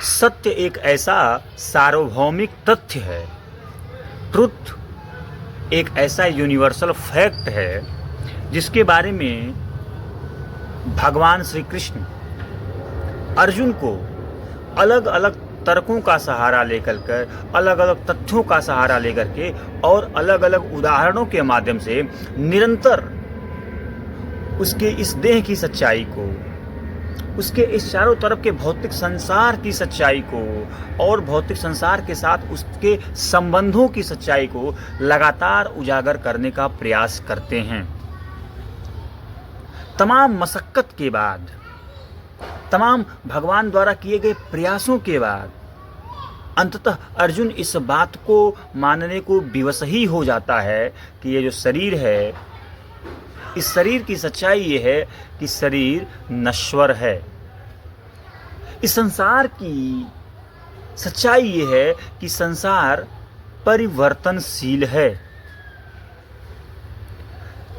सत्य एक ऐसा सार्वभौमिक तथ्य है। ट्रुथ एक ऐसा यूनिवर्सल फैक्ट है जिसके बारे में भगवान श्री कृष्ण अर्जुन को अलग अलग तर्कों का सहारा लेकर कर, अलग अलग तथ्यों का सहारा लेकर के और अलग अलग उदाहरणों के माध्यम से निरंतर उसके इस देह की सच्चाई को, उसके इस चारों तरफ के भौतिक संसार की सच्चाई को और भौतिक संसार के साथ उसके संबंधों की सच्चाई को लगातार उजागर करने का प्रयास करते हैं। तमाम मशक्कत के बाद, तमाम भगवान द्वारा किए गए प्रयासों के बाद अंततः अर्जुन इस बात को मानने को विवश ही हो जाता है कि ये जो शरीर है, इस शरीर की सच्चाई ये है कि शरीर नश्वर है। इस संसार की सच्चाई ये है कि संसार परिवर्तनशील है।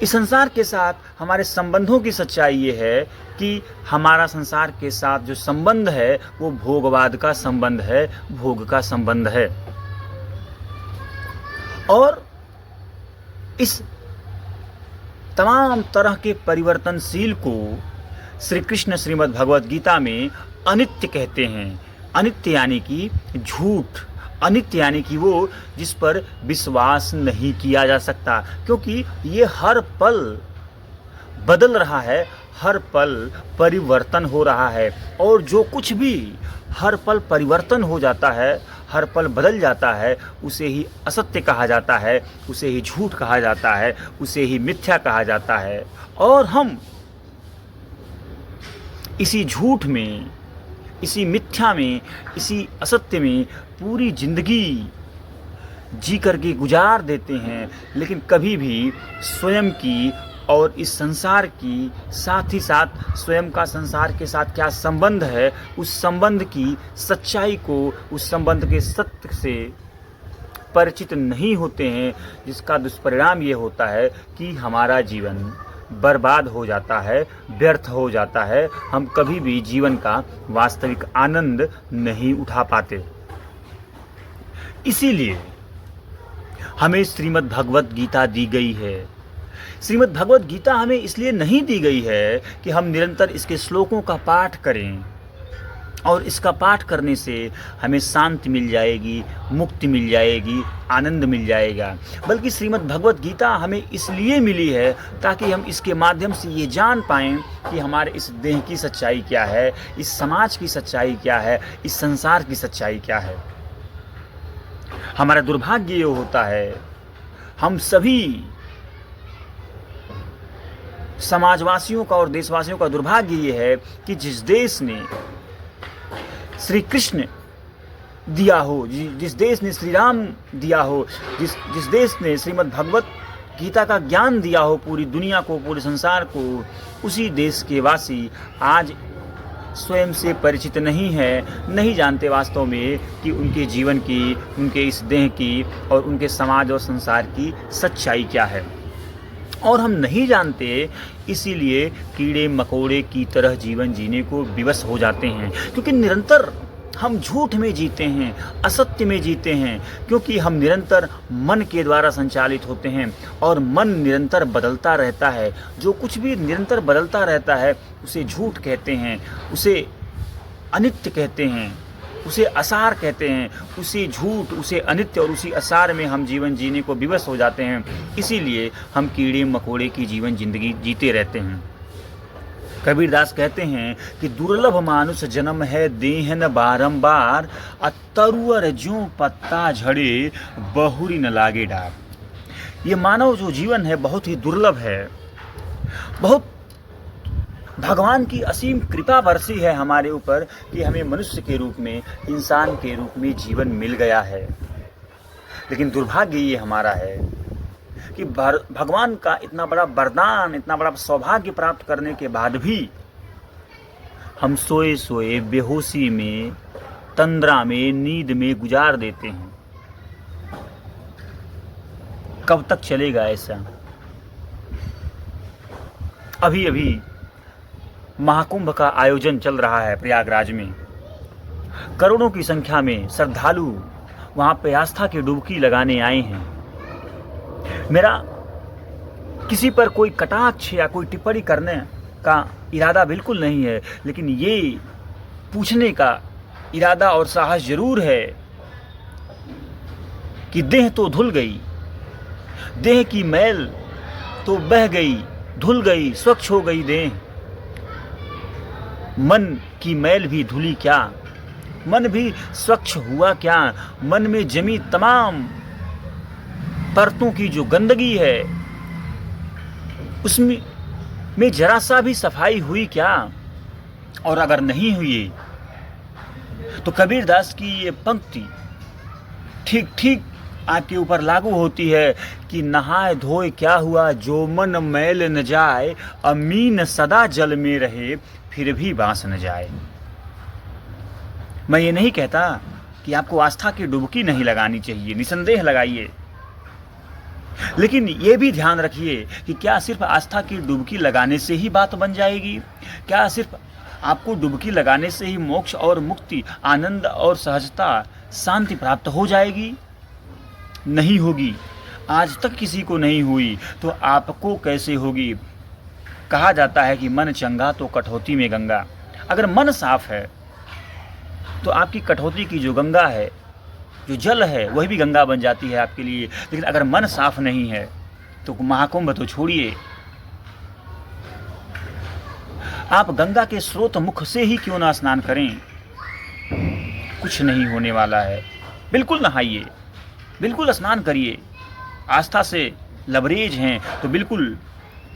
इस संसार के साथ हमारे संबंधों की सच्चाई ये है कि हमारा संसार के साथ जो संबंध है वो भोगवाद का संबंध है, भोग का संबंध है। और इस तमाम तरह के परिवर्तनशील को श्री कृष्ण श्रीमद् भगवद गीता में अनित्य कहते हैं। अनित्य यानी कि झूठ, अनित्य यानी कि वो जिस पर विश्वास नहीं किया जा सकता, क्योंकि ये हर पल बदल रहा है, हर पल परिवर्तन हो रहा है। और जो कुछ भी हर पल परिवर्तन हो जाता है, हर पल बदल जाता है, उसे ही असत्य कहा जाता है, उसे ही झूठ कहा जाता है, उसे ही मिथ्या कहा जाता है। और हम इसी झूठ में, इसी मिथ्या में, इसी असत्य में पूरी जिंदगी जी करके गुजार देते हैं, लेकिन कभी भी स्वयं की और इस संसार की, साथ ही साथ स्वयं का संसार के साथ क्या संबंध है, उस संबंध की सच्चाई को, उस संबंध के सत्य से परिचित नहीं होते हैं, जिसका दुष्परिणाम ये होता है कि हमारा जीवन बर्बाद हो जाता है, व्यर्थ हो जाता है। हम कभी भी जीवन का वास्तविक आनंद नहीं उठा पाते। इसीलिए हमें श्रीमद् भगवद गीता दी गई है। श्रीमद् भगवद गीता हमें इसलिए नहीं दी गई है कि हम निरंतर इसके श्लोकों का पाठ करें और इसका पाठ करने से हमें शांति मिल जाएगी, मुक्ति मिल जाएगी, आनंद मिल जाएगा। बल्कि श्रीमद् भगवद गीता हमें इसलिए मिली है ताकि हम इसके माध्यम से ये जान पाएँ कि हमारे इस देह की सच्चाई क्या है, इस समाज की सच्चाई क्या है, इस संसार की सच्चाई क्या है। हमारा दुर्भाग्य ये होता है, हम सभी समाजवासियों का और देशवासियों का दुर्भाग्य ये है कि जिस देश ने श्री कृष्ण दिया हो, जिस देश ने श्री राम दिया हो, जिस देश ने श्रीमद् भगवत गीता का ज्ञान दिया हो पूरी दुनिया को, पूरे संसार को, उसी देश के वासी आज स्वयं से परिचित नहीं है, नहीं जानते वास्तव में कि उनके जीवन की, उनके इस देह की और उनके समाज और संसार की सच्चाई क्या है। और हम नहीं जानते, इसीलिए कीड़े मकोड़े की तरह जीवन जीने को विवश हो जाते हैं, क्योंकि निरंतर हम झूठ में जीते हैं, असत्य में जीते हैं, क्योंकि हम निरंतर मन के द्वारा संचालित होते हैं और मन निरंतर बदलता रहता है। जो कुछ भी निरंतर बदलता रहता है उसे झूठ कहते हैं, उसे अनित्य कहते हैं, उसे असार कहते हैं। उसी झूठ, उसे अनित्य और उसी असार में हम जीवन जीने को विवश हो जाते हैं। इसीलिए हम कीड़े मकोड़े की जीवन जिंदगी जीते रहते हैं। कबीरदास कहते हैं कि दुर्लभ मानुष जन्म है देहन बारंबार, अतरुअर ज्यों पत्ता झड़े बहुरी न लागे डार। ये मानव जो जीवन है बहुत ही दुर्लभ है। बहुत भगवान की असीम कृपा बरसी है हमारे ऊपर कि हमें मनुष्य के रूप में, इंसान के रूप में जीवन मिल गया है। लेकिन दुर्भाग्य ये हमारा है कि भगवान का इतना बड़ा वरदान, इतना बड़ा सौभाग्य प्राप्त करने के बाद भी हम सोए सोए बेहोशी में, तंद्रा में, नींद में गुजार देते हैं। कब तक चलेगा ऐसा? अभी अभी महाकुंभ का आयोजन चल रहा है प्रयागराज में। करोड़ों की संख्या में श्रद्धालु वहाँ पे आस्था की डुबकी लगाने आए हैं। मेरा किसी पर कोई कटाक्ष या कोई टिप्पणी करने का इरादा बिल्कुल नहीं है, लेकिन ये पूछने का इरादा और साहस जरूर है कि देह तो धुल गई, देह की मैल तो बह गई, धुल गई, स्वच्छ हो गई देह, मन की मैल भी धुली क्या, मन भी स्वच्छ हुआ क्या, मन में जमी तमाम परतों की जो गंदगी है उसमें जरा सा भी सफाई हुई क्या? और अगर नहीं हुई तो कबीरदास की ये पंक्ति ठीक ठीक आपके ऊपर लागू होती है कि नहाए धोए क्या हुआ, जो मन मैल न जाए, अमीन सदा जल में रहे, फिर भी बांस न जाए। मैं ये नहीं कहता कि आपको आस्था की डुबकी नहीं लगानी चाहिए, निसंदेह लगाइए, लेकिन ये भी ध्यान रखिए कि क्या सिर्फ आस्था की डुबकी लगाने से ही बात बन जाएगी? क्या सिर्फ आपको डुबकी लगाने से ही मोक्ष और मुक्ति, आनंद और सहजता, शांति प्राप्त हो जाएगी? नहीं होगी। आज तक किसी को नहीं हुई तो आपको कैसे होगी? कहा जाता है कि मन चंगा तो कठौती में गंगा। अगर मन साफ है तो आपकी कठौती की जो गंगा है, जो जल है, वही भी गंगा बन जाती है आपके लिए। लेकिन अगर मन साफ नहीं है तो महाकुंभ तो छोड़िए, आप गंगा के स्रोत मुख से ही क्यों ना स्नान करें, कुछ नहीं होने वाला है। बिल्कुल नहाइए, बिल्कुल स्नान करिए, आस्था से लबरेज हैं तो बिल्कुल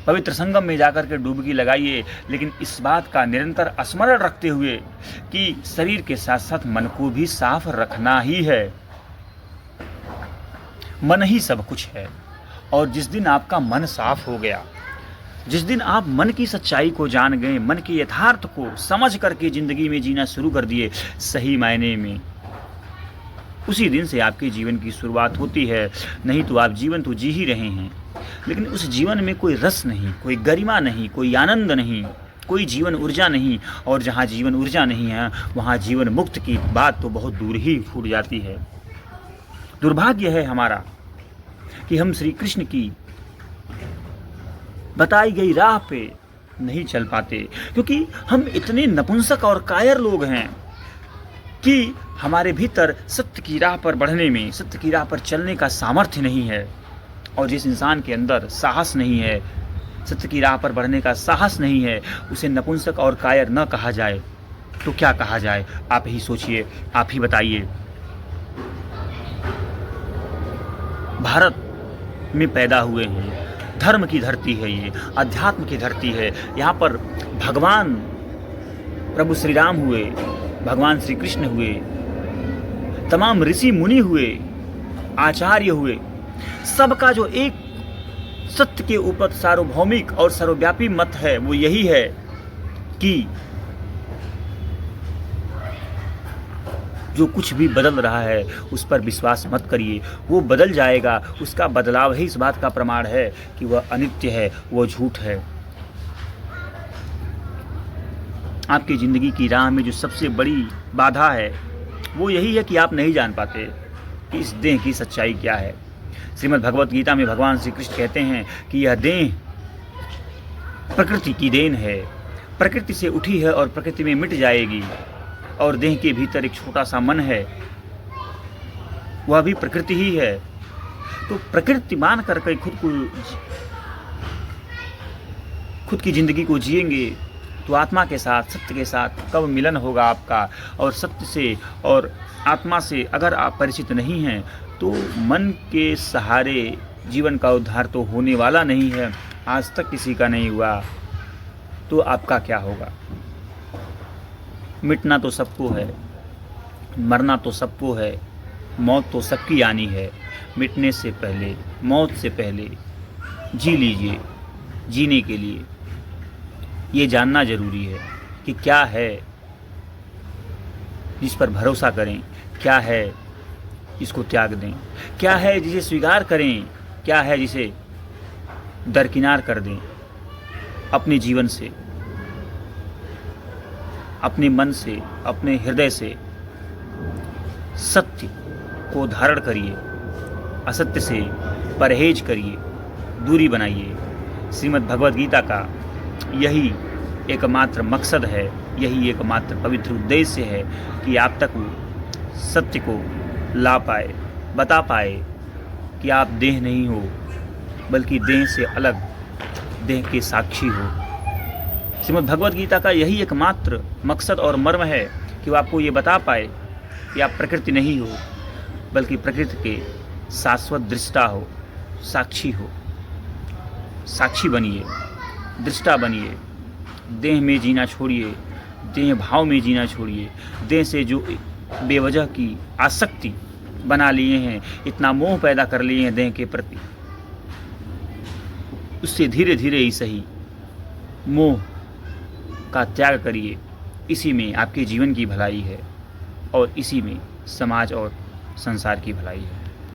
पवित्र संगम में जाकर के डुबकी लगाइए, लेकिन इस बात का निरंतर स्मरण रखते हुए कि शरीर के साथ साथ मन को भी साफ रखना ही है। मन ही सब कुछ है, और जिस दिन आपका मन साफ हो गया, जिस दिन आप मन की सच्चाई को जान गए, मन के यथार्थ को समझ करके जिंदगी में जीना शुरू कर दिए सही मायने में, उसी दिन से आपके जीवन की शुरुआत होती है। नहीं तो आप जीवन तो जी ही रहे हैं, लेकिन उस जीवन में कोई रस नहीं, कोई गरिमा नहीं, कोई आनंद नहीं, कोई जीवन ऊर्जा नहीं। और जहाँ जीवन ऊर्जा नहीं है वहाँ जीवन मुक्त की बात तो बहुत दूर ही फूट जाती है। दुर्भाग्य है हमारा कि हम श्री कृष्ण की बताई गई राह पे नहीं चल पाते, क्योंकि हम इतने नपुंसक और कायर लोग हैं कि हमारे भीतर सत्य की राह पर बढ़ने में, सत्य की राह पर चलने का सामर्थ्य नहीं है। और जिस इंसान के अंदर साहस नहीं है, सत्य की राह पर बढ़ने का साहस नहीं है, उसे नपुंसक और कायर न कहा जाए तो क्या कहा जाए? आप ही सोचिए, आप ही बताइए। भारत में पैदा हुए हैं, धर्म की धरती है ये, अध्यात्म की धरती है। यहाँ पर भगवान प्रभु श्री राम हुए, भगवान श्री कृष्ण हुए, तमाम ऋषि मुनि हुए, आचार्य हुए, सबका जो एक सत्य के ऊपर सार्वभौमिक और सर्वव्यापी मत है वो यही है कि जो कुछ भी बदल रहा है उस पर विश्वास मत करिए, वो बदल जाएगा। उसका बदलाव ही इस बात का प्रमाण है कि वह अनित्य है, वह झूठ है। आपकी ज़िंदगी की राह में जो सबसे बड़ी बाधा है वो यही है कि आप नहीं जान पाते कि इस देह की सच्चाई क्या है। श्रीमद् भगवत गीता में भगवान श्री कृष्ण कहते हैं कि यह देह प्रकृति की देन है, प्रकृति से उठी है और प्रकृति में मिट जाएगी। और देह के भीतर एक छोटा सा मन है, वह भी प्रकृति ही है। तो प्रकृति मान करके खुद की जिंदगी को जिएंगे तो आत्मा के साथ, सत्य के साथ कब मिलन होगा आपका? और सत्य से और आत्मा से अगर आप परिचित नहीं हैं तो मन के सहारे जीवन का उद्धार तो होने वाला नहीं है, आज तक किसी का नहीं हुआ। तो आपका क्या होगा? मिटना तो सबको है, मरना तो सबको है, मौत तो सबकी आनी है। मिटने से पहले, मौत से पहले जी लीजिए। जीने के लिए ये जानना जरूरी है कि क्या है जिस पर भरोसा करें, क्या है जिसको त्याग दें, क्या है जिसे स्वीकार करें, क्या है जिसे दरकिनार कर दें अपने जीवन से, अपने मन से, अपने हृदय से। सत्य को धारण करिए, असत्य से परहेज करिए, दूरी बनाइए। श्रीमद् भगवद गीता का यही एकमात्र मकसद है, यही एकमात्र पवित्र उद्देश्य है कि आप तक वो सत्य को ला पाए, बता पाए कि आप देह नहीं हो, बल्कि देह से अलग देह के साक्षी हो। श्रीमद् भगवद गीता का यही एकमात्र मकसद और मर्म है कि वो आपको ये बता पाए कि आप प्रकृति नहीं हो, बल्कि प्रकृति के शाश्वत दृष्टा हो, साक्षी हो। साक्षी बनिए, दृष्टा बनिए, देह में जीना छोड़िए, देह भाव में जीना छोड़िए। देह से जो बेवजह की आसक्ति बना लिए हैं, इतना मोह पैदा कर लिए हैं देह के प्रति, उससे धीरे धीरे ही सही मोह का त्याग करिए। इसी में आपके जीवन की भलाई है और इसी में समाज और संसार की भलाई है।